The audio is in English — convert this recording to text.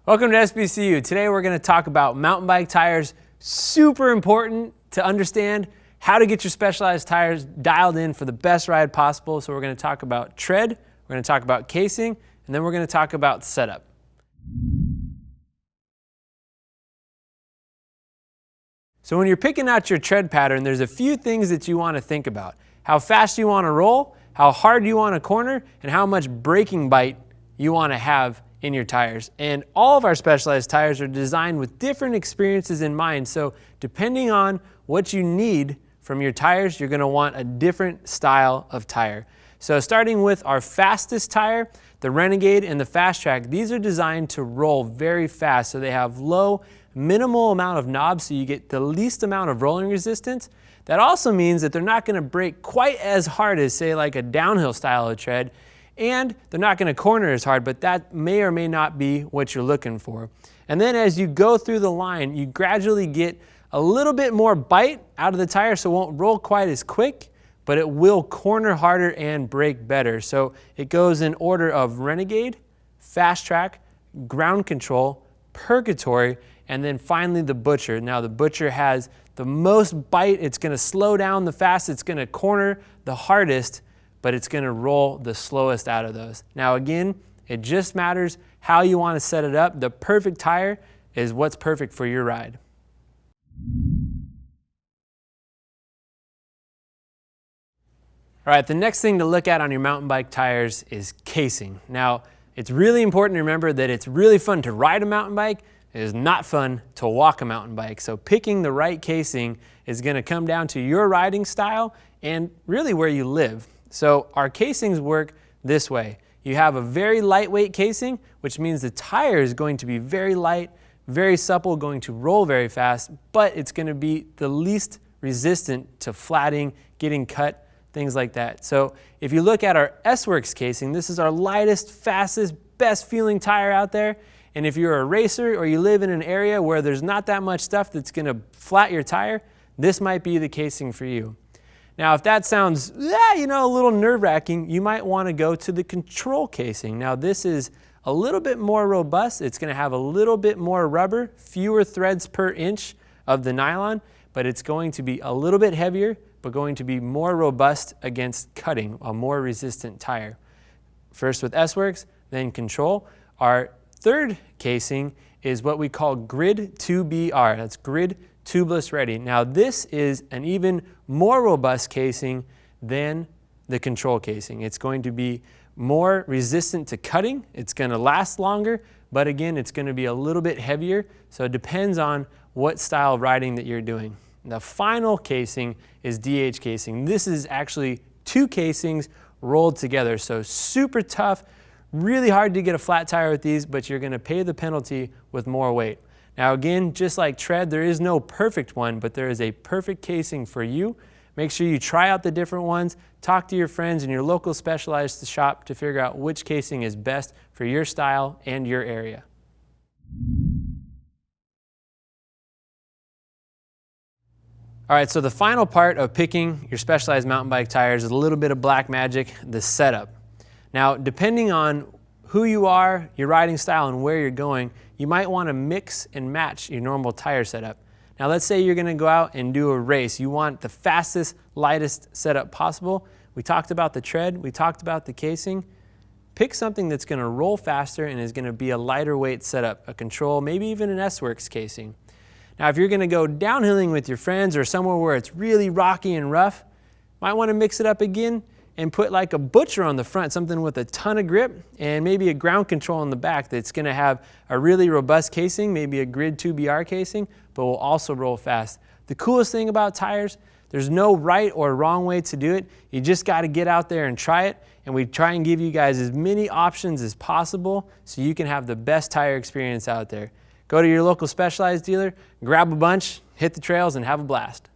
Welcome to SBCU. Today we're going to talk about mountain bike tires. Super important to understand how to get your Specialized tires dialed in for the best ride possible. So we're going to talk about tread, we're going to talk about casing, and then we're going to talk about setup. So when you're picking out your tread pattern, there's a few things that you want to think about. How fast you want to roll, how hard you want to corner, and how much braking bite you want to have in your tires. And all of our Specialized tires are designed with different experiences in mind. So depending on what you need from your tires, you're going to want a different style of tire. So starting with our fastest tire, the Renegade and the Fast Track, these are designed to roll very fast. So they have low, minimal amount of knobs, so you get the least amount of rolling resistance. That also means that they're not going to brake quite as hard as, say, like a downhill style of tread, and they're not going to corner as hard, but that may or may not be what you're looking for. And then as you go through the line, you gradually get a little bit more bite out of the tire, so it won't roll quite as quick, but it will corner harder and brake better. So it goes in order of Renegade, Fast Track, Ground Control, Purgatory, and then finally the Butcher. Now the Butcher has the most bite. It's going to slow down the fastest, it's going to corner the hardest, but it's going to roll the slowest out of those. Now again, it just matters how you want to set it up. The perfect tire is what's perfect for your ride. All right, the next thing to look at on your mountain bike tires is casing. Now, it's really important to remember that it's really fun to ride a mountain bike. It is not fun to walk a mountain bike. So picking the right casing is going to come down to your riding style and really where you live. So our casings work this way. You have a very lightweight casing, which means the tire is going to be very light, very supple, going to roll very fast, but it's going to be the least resistant to flatting, getting cut, things like that. So if you look at our S-Works casing, this is our lightest, fastest, best feeling tire out there. And if you're a racer or you live in an area where there's not that much stuff that's going to flat your tire, this might be the casing for you. Now, if that sounds, a little nerve-wracking, you might want to go to the control casing. Now, this is a little bit more robust. It's going to have a little bit more rubber, fewer threads per inch of the nylon, but it's going to be a little bit heavier, but going to be more robust against cutting, a more resistant tire. First with S-Works, then Control. Our third casing is what we call Grid 2BR. That's Grid Tubeless Ready. Now this is an even more robust casing than the Control casing. It's going to be more resistant to cutting. It's going to last longer, but again, it's going to be a little bit heavier. So it depends on what style of riding that you're doing. The final casing is DH casing. This is actually two casings rolled together. So super tough, really hard to get a flat tire with these, but you're going to pay the penalty with more weight. Now again, just like tread, there is no perfect one, but there is a perfect casing for you. Make sure you try out the different ones, talk to your friends in your local Specialized shop to figure out which casing is best for your style and your area. All right, so the final part of picking your Specialized mountain bike tires is a little bit of black magic, the setup. Now, depending on who you are, your riding style, and where you're going, you might want to mix and match your normal tire setup. Now let's say you're going to go out and do a race. You want the fastest, lightest setup possible. We talked about the tread, we talked about the casing. Pick something that's going to roll faster and is going to be a lighter weight setup, a Control, maybe even an S-Works casing. Now if you're going to go downhilling with your friends or somewhere where it's really rocky and rough, might want to mix it up again and put like a Butcher on the front, something with a ton of grip, and maybe a Ground Control on the back that's going to have a really robust casing, maybe a Grid 2BR casing, but will also roll fast. The coolest thing about tires, there's no right or wrong way to do it. You just got to get out there and try it, and we try and give you guys as many options as possible so you can have the best tire experience out there. Go to your local Specialized dealer, grab a bunch, hit the trails, and have a blast.